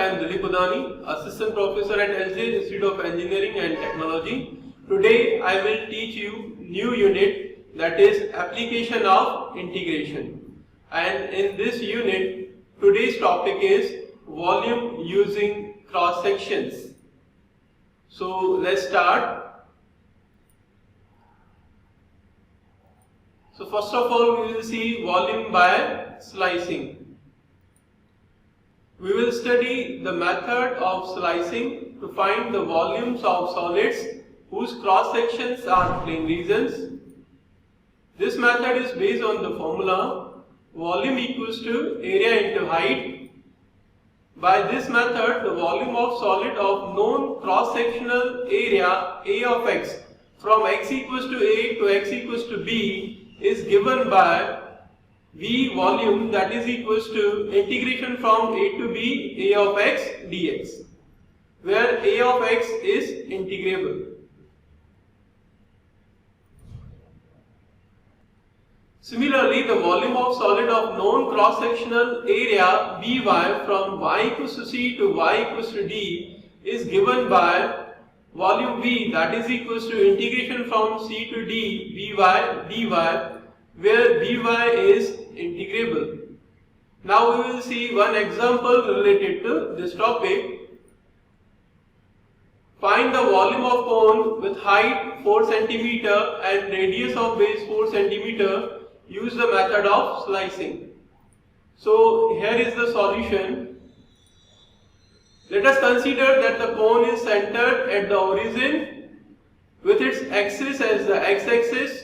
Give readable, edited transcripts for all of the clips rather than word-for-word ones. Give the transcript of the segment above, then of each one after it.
I am Dilip Udani, Assistant Professor at LJ Institute of Engineering and Technology. Today I will teach you new unit, that is application of integration. And in this unit, today's topic is volume using cross sections. So let's start. So first of all, we will see volume by slicing. We will study the method of slicing to find the volumes of solids whose cross sections are plane regions. This method is based on the formula volume equals to area into height. By this method, the volume of solid of known cross sectional area A of x from x equals to A to x equals to B is given by V volume, that is equals to integration from A to B A of x dx, where A of x is integrable. Similarly, the volume of solid of known cross-sectional area Vy from y equals to C to y equals to D is given by volume V, that is equals to integration from C to D Vy dy, where Vy is integrable. Now we will see one example related to this topic. Find the volume of cone with height 4 cm and radius of base 4 cm. Use the method of slicing. So here is the solution. Let us consider that the cone is centered at the origin with its axis as the x-axis.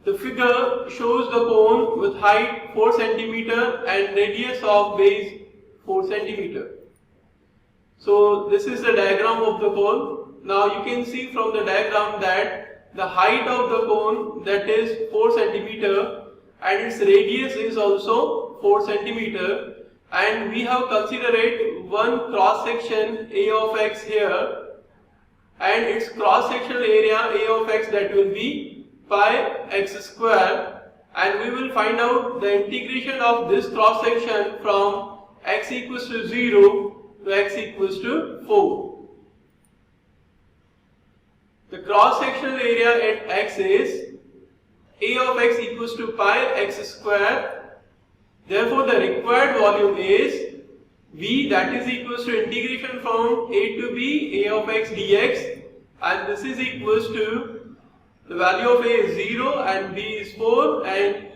The figure shows the cone with height 4 cm and radius of base 4 cm. So this is the diagram of the cone. Now you can see from the diagram that the height of the cone, that is 4 cm, and its radius is also 4 cm, and we have considered one cross section A of x here, and its cross sectional area A of x, that will be pi x square, and we will find out the integration of this cross section from x equals to 0 to x equals to 4. The cross sectional area at x is A of x equals to pi x square. Therefore, the required volume is V, that is equals to integration from A to B A of x dx, and this is equals to the value of A is 0 and B is 4, and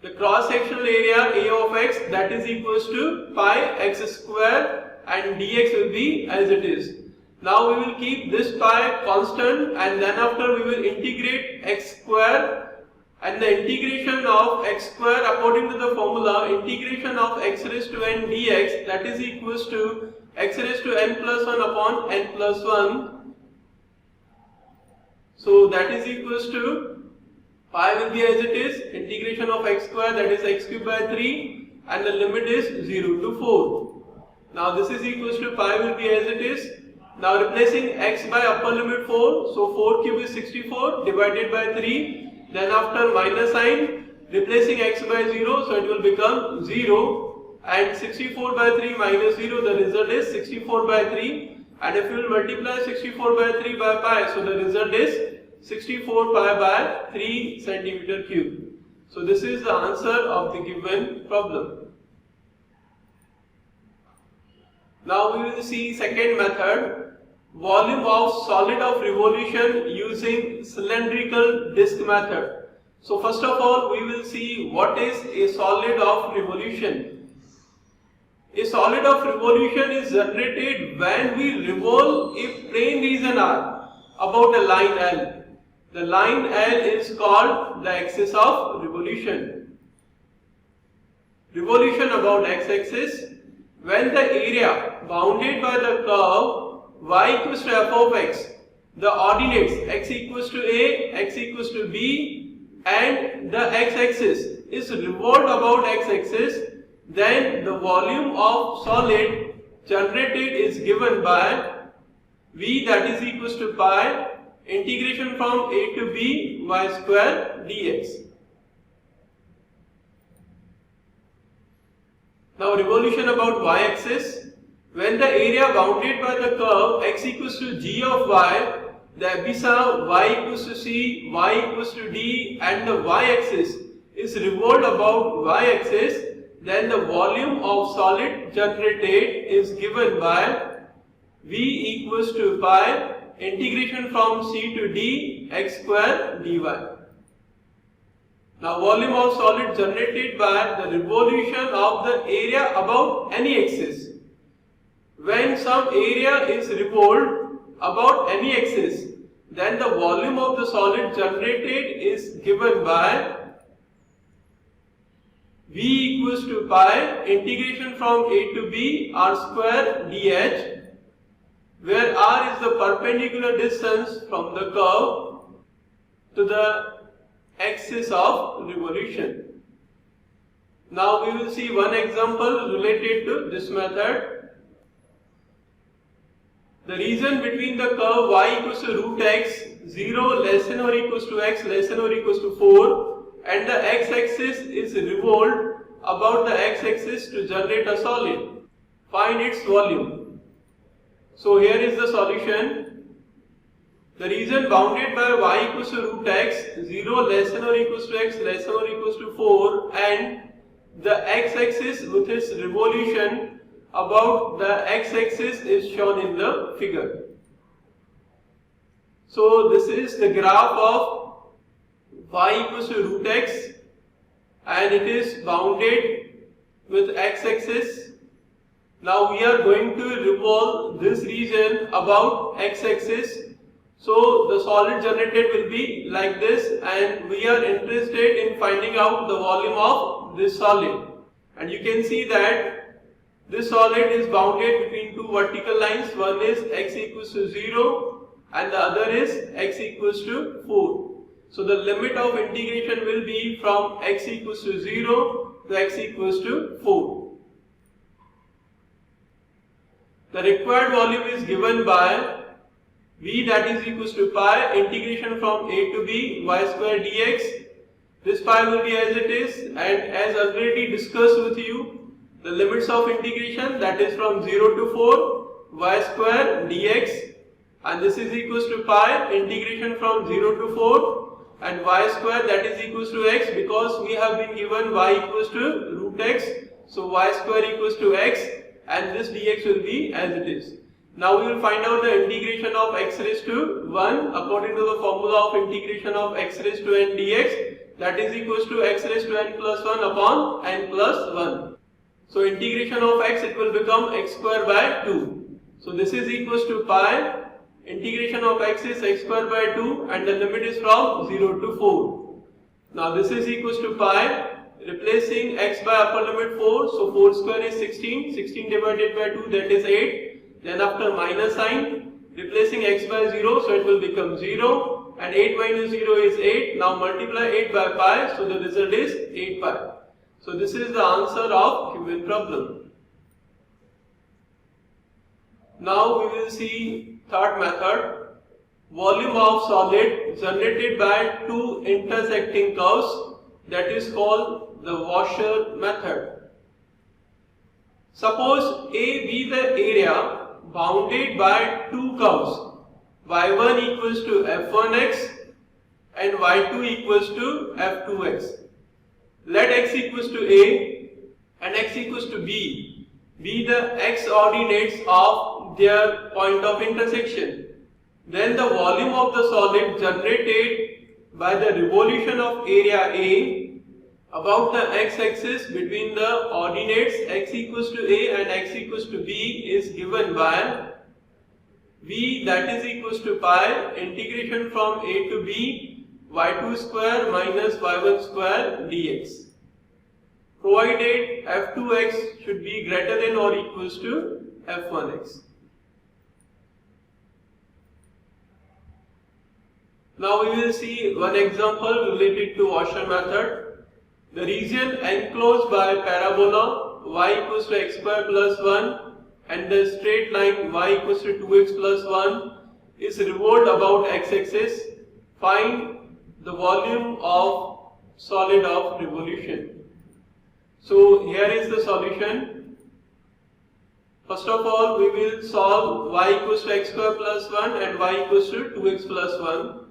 the cross sectional area A of x, that is equals to pi x square, and dx will be as it is. Now we will keep this pi constant, and then after we will integrate x square, and the integration of x square according to the formula integration of x raised to n dx, that is equals to x raised to n plus 1 upon n plus 1. So that is equals to pi will be as it is, integration of x square, that is x cube by 3, and the limit is 0 to 4. Now this is equals to pi will be as it is. Now replacing x by upper limit 4, so 4 cube is 64 divided by 3, then after minus sign replacing x by 0, so it will become 0, and 64 by 3 minus 0, the result is 64 by 3. And if you will multiply 64 by 3 by pi, so the result is 64 pi by 3 centimeter cube. So this is the answer of the given problem. Now we will see second method, volume of solid of revolution using cylindrical disc method. So first of all, we will see what is a solid of revolution. A solid of revolution is generated when we revolve a plane region R about a line L. The line L is called the axis of revolution. Revolution about x-axis, when the area bounded by the curve y equals to f of x, the ordinates x equals to A, x equals to B, and the x-axis is revolved about x-axis, then the volume of solid generated is given by V, that is equals to pi integration from A to B y square dx. Now revolution about y-axis. When the area bounded by the curve x equals to g of y, the abscissa y equals to c, y equals to d, and the y-axis is revolved about y-axis, then the volume of solid generated is given by v equals to pi integration from c to d x square dy. Now volume of solid generated by the revolution of the area about any axis. When some area is revolved about any axis, then the volume of the solid generated is given by v equals to pi integration from a to b r square dh, where r is the perpendicular distance from the curve to the axis of revolution. Now we will see one example related to this method. The region between the curve y equals to root x, 0 less than or equals to x less than or equals to 4, and the x-axis is revolved about the x-axis to generate a solid. Find its volume. So here is the solution. The region bounded by y equals to root x, 0 less than or equals to x less than or equals to 4, and the x-axis with its revolution about the x-axis is shown in the figure. So this is the graph of y equals to root x, and it is bounded with x-axis. Now we are going to revolve this region about x-axis. So the solid generated will be like this, and we are interested in finding out the volume of this solid. And you can see that this solid is bounded between two vertical lines. One is x equals to 0 and the other is x equals to 4. So the limit of integration will be from x equals to 0 to x equals to 4. The required volume is given by v, that is equals to pi integration from a to b y square dx. This pi will be as it is, and as already discussed with you, the limits of integration, that is from 0 to 4 y square dx, and this is equals to pi integration from 0 to 4 and y square, that is equals to x, because we have been given y equals to root x, so y square equals to x, and this dx will be as it is. Now we will find out the integration of x raised to 1 according to the formula of integration of x raised to n dx, that is equals to x raised to n plus 1 upon n plus 1. So integration of x, it will become x square by 2. So this is equals to pi, integration of x is x square by 2, and the limit is from 0 to 4. Now this is equals to pi, replacing x by upper limit 4, so 4 square is 16, 16 divided by 2, that is 8. Then after minus sign, replacing x by 0, so it will become 0, and 8 minus 0 is 8. Now multiply 8 by pi, so the result is 8 pi. So this is the answer of given problem. Now we will see third method. Volume of solid generated by two intersecting curves, that is called the washer method. Suppose A be the area bounded by two curves, y1 equals to f1x and y2 equals to f2x. Let x equals to a and x equals to b be the x ordinates of their point of intersection. Then the volume of the solid generated by the revolution of area A about the x-axis between the ordinates x equals to a and x equals to b is given by v, that is equals to pi integration from a to b y2 square minus y1 square dx, provided f2x should be greater than or equals to f1x. Now we will see one example related to washer method. The region enclosed by parabola y equals to x square plus 1 and the straight line y equals to 2x plus 1 is revolved about x-axis. Find the volume of solid of revolution. So here is the solution. First of all, we will solve y equals to x square plus 1 and y equals to 2x plus 1.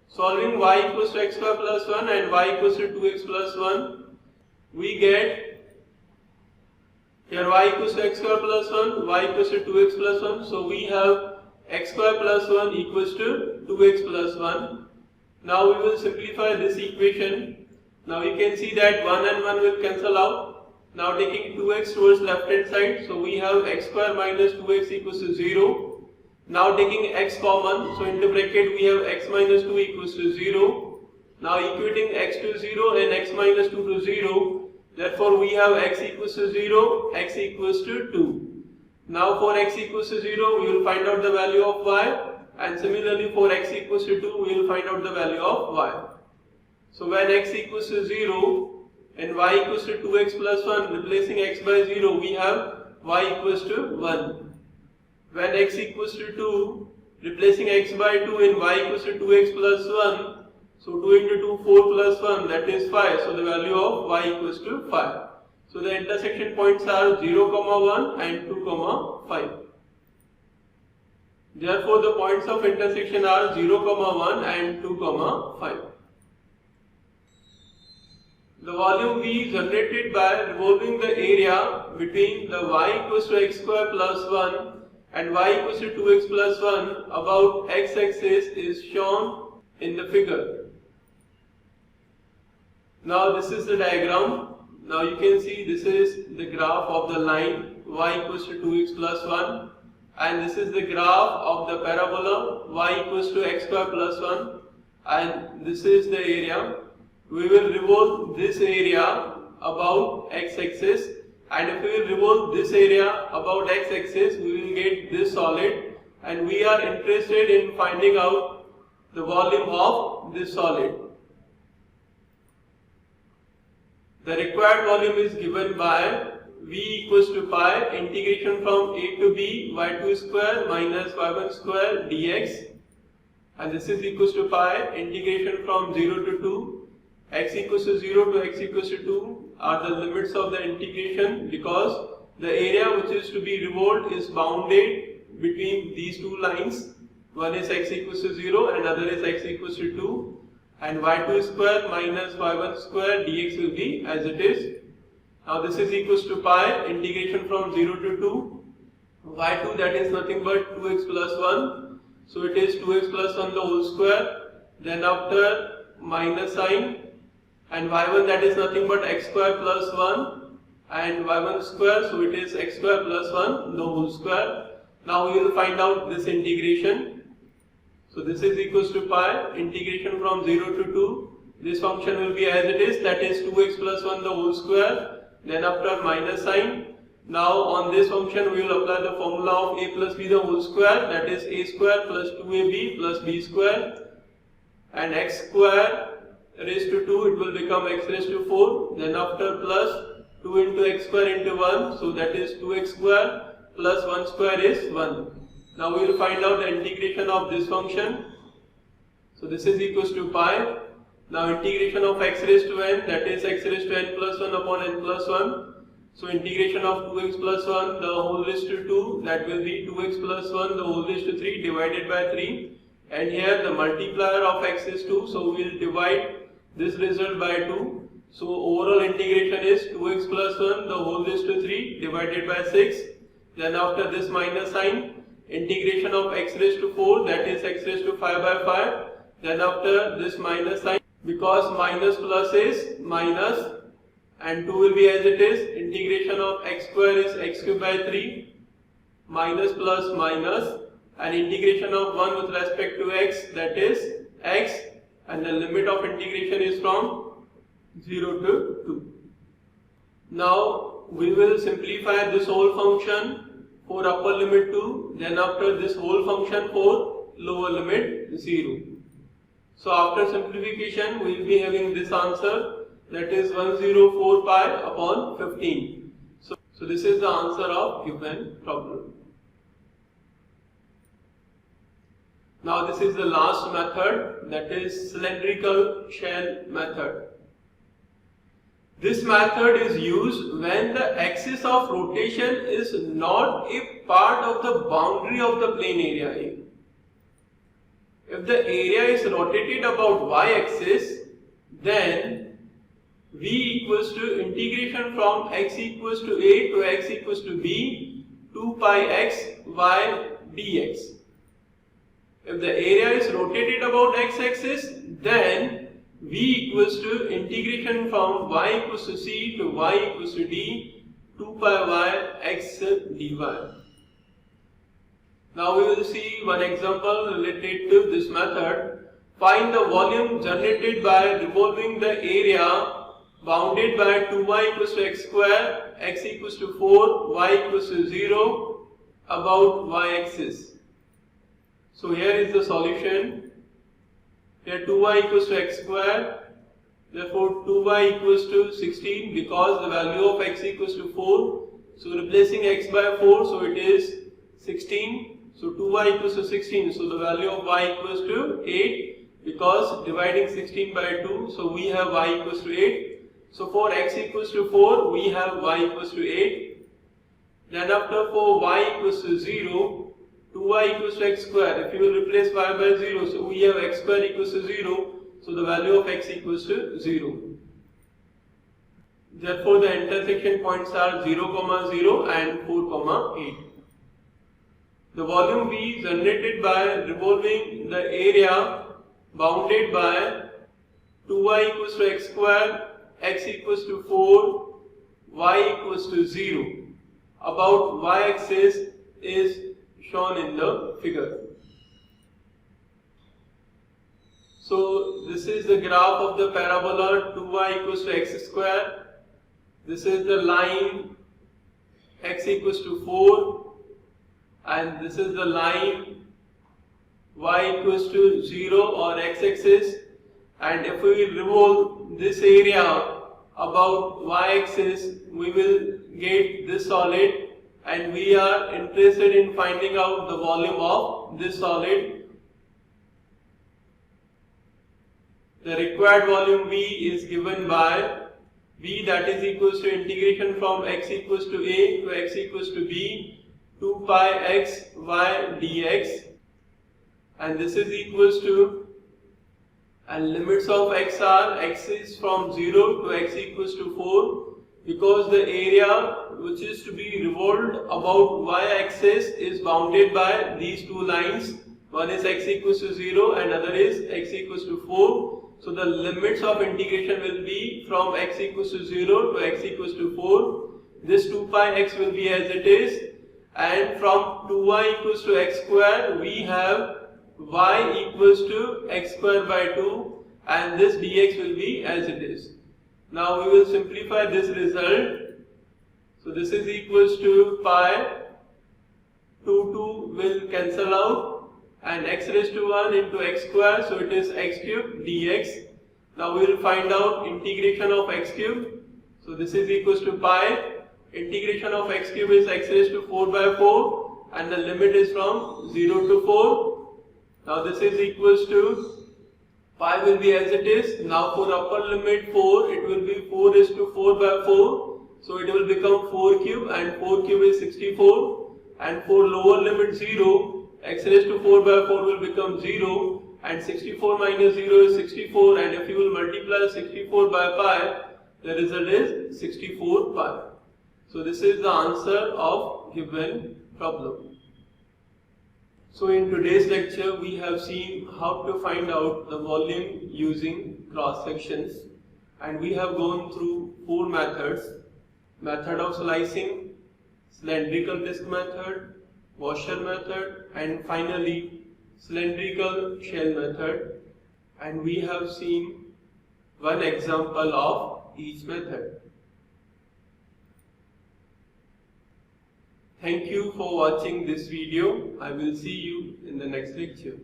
Solving y equals to x square plus 1 and y equals to 2x plus 1, we get here y equals to x square plus 1, y equals to 2x plus 1. So we have x square plus 1 equals to 2x plus 1. Now we will simplify this equation. Now you can see that 1 and 1 will cancel out. Now taking 2x towards left hand side, so we have x square minus 2x equals to 0. Now taking x common, so into bracket we have x minus 2 equals to 0. Now equating x to 0 and x minus 2 to 0, therefore we have x equals to 0, x equals to 2. Now for x equals to 0, we will find out the value of y, and similarly for x equals to 2, we will find out the value of y. So when x equals to 0, and y equals to 2x plus 1, replacing x by 0, we have y equals to 1. When x equals to 2, replacing x by 2 and y equals to 2x plus 1, so 2 into 2, 4 plus 1, that is 5. So the value of y equals to 5. So the intersection points are 0, 1 and 2, 5. Therefore the points of intersection are 0, 1 and 2, 5. The volume V generated by revolving the area between the y equals to x square plus 1 and y equals to 2x plus 1 about x-axis is shown in the figure. Now this is the diagram. Now you can see this is the graph of the line y equals to 2x plus 1, and this is the graph of the parabola y equals to x square plus 1, and this is the area. We will revolve this area about x-axis, and if we will revolve this area about x-axis, we will get this solid, and we are interested in finding out the volume of this solid. The required volume is given by V equals to pi integration from a to b y2 square minus y1 square dx, and this is equals to pi integration from 0 to 2. X equals to 0 to x equals to 2 are the limits of the integration, because the area which is to be revolved is bounded between these two lines. One is x equals to 0 and another is x equals to 2, and y2 square minus y1 square dx will be as it is. Now this is equals to pi integration from 0 to 2. y2, that is nothing but 2x plus 1, so it is 2x plus 1 the whole square. Then after minus sign, and y1, that is nothing but x square plus 1 and y1 square, so it is x square plus 1 the whole square. Now we will find out this integration. So this is equals to pi integration from 0 to 2. This function will be as it is, that is 2x plus 1 the whole square. Then after minus sign, now on this function we will apply the formula of a plus b the whole square, that is a square plus 2ab plus b square, and x square raised to 2, it will become x raised to 4. Then after plus 2 into x square into 1, so that is 2x square plus 1 square is 1. Now we will find out the integration of this function. So this is equals to pi. Now integration of x raised to n, that is x raised to n plus 1 upon n plus 1. So integration of 2x plus 1 the whole raised to 2, that will be 2x plus 1 the whole raised to 3 divided by 3. And here the multiplier of x is 2, so we will divide this result by 2. So overall integration is 2x plus 1 the whole raised to 3 divided by 6. Then after this minus sign, integration of x raised to 4, that is x raised to 5 by 5. Then after this minus sign, because minus plus is minus and 2 will be as it is, integration of x square is x cube by 3 minus plus minus, and integration of 1 with respect to x, that is x, and the limit of integration is from 0 to 2. Now we will simplify this whole function for upper limit 2, then after this whole function for lower limit 0. So after simplification we will be having this answer, that is 104 pi upon 15. So this is the answer of given problem. Now this is the last method, that is cylindrical shell method. This method is used when the axis of rotation is not a part of the boundary of the plane area A. If the area is rotated about y-axis, then V equals to integration from x equals to a to x equals to b 2 pi x y dx. If the area is rotated about x-axis, then V equals to integration from y equals to c to y equals to d 2 pi y x dy. Now we will see one example related to this method. Find the volume generated by revolving the area bounded by 2y equals to x square, x equals to 4, y equals to 0 about y-axis. So here is the solution. Here 2y equals to x square, therefore 2y equals to 16 because the value of x equals to 4. So replacing x by 4, so it is 16. So 2y equals to 16, so the value of y equals to 8 because dividing 16 by 2, so we have y equals to 8. So for x equals to 4, we have y equals to 8. Then after for y equals to 0, 2y equals to x square. If you will replace y by 0, so we have x square equals to 0. So the value of x equals to 0. Therefore the intersection points are 0, 0 and 4, 8. The volume V generated by revolving the area bounded by 2y equals to x square, x equals to 4, y equals to 0 about y-axis is shown in the figure. So this is the graph of the parabola 2y equals to x square. This is the line x equals to 4. And this is the line y equals to 0 or x-axis, and if we revolve this area about y-axis, we will get this solid, and we are interested in finding out the volume of this solid. The required volume V is given by V, that is equals to integration from x equals to a to x equals to b 2 pi x y dx, and this is equals to, and limits of x are x is from 0 to x equals to 4 because the area which is to be revolved about y-axis is bounded by these two lines. One is x equals to 0 and other is x equals to 4. So the limits of integration will be from x equals to 0 to x equals to 4. This 2 pi x will be as it is. And from 2y equals to x square, we have y equals to x square by 2, and this dx will be as it is. Now we will simplify this result. So this is equals to pi, 2 will cancel out, and x raised to 1 into x square, so it is x cube dx. Now we will find out integration of x cube. So this is equals to pi. Integration of x cube is x raised to 4 by 4, and the limit is from 0 to 4. Now this is equals to pi will be as it is. Now for upper limit 4, it will be 4 raised to 4 by 4. So it will become 4 cube, and 4 cube is 64. And for lower limit 0, x raised to 4 by 4 will become 0, and 64 minus 0 is 64, and if you will multiply 64 by pi, the result is 64 pi. So this is the answer of given problem. So in today's lecture, we have seen how to find out the volume using cross sections, and we have gone through 4 methods: method of slicing, cylindrical disc method, washer method, and finally cylindrical shell method, and we have seen one example of each method. Thank you for watching this video. I will see you in the next lecture.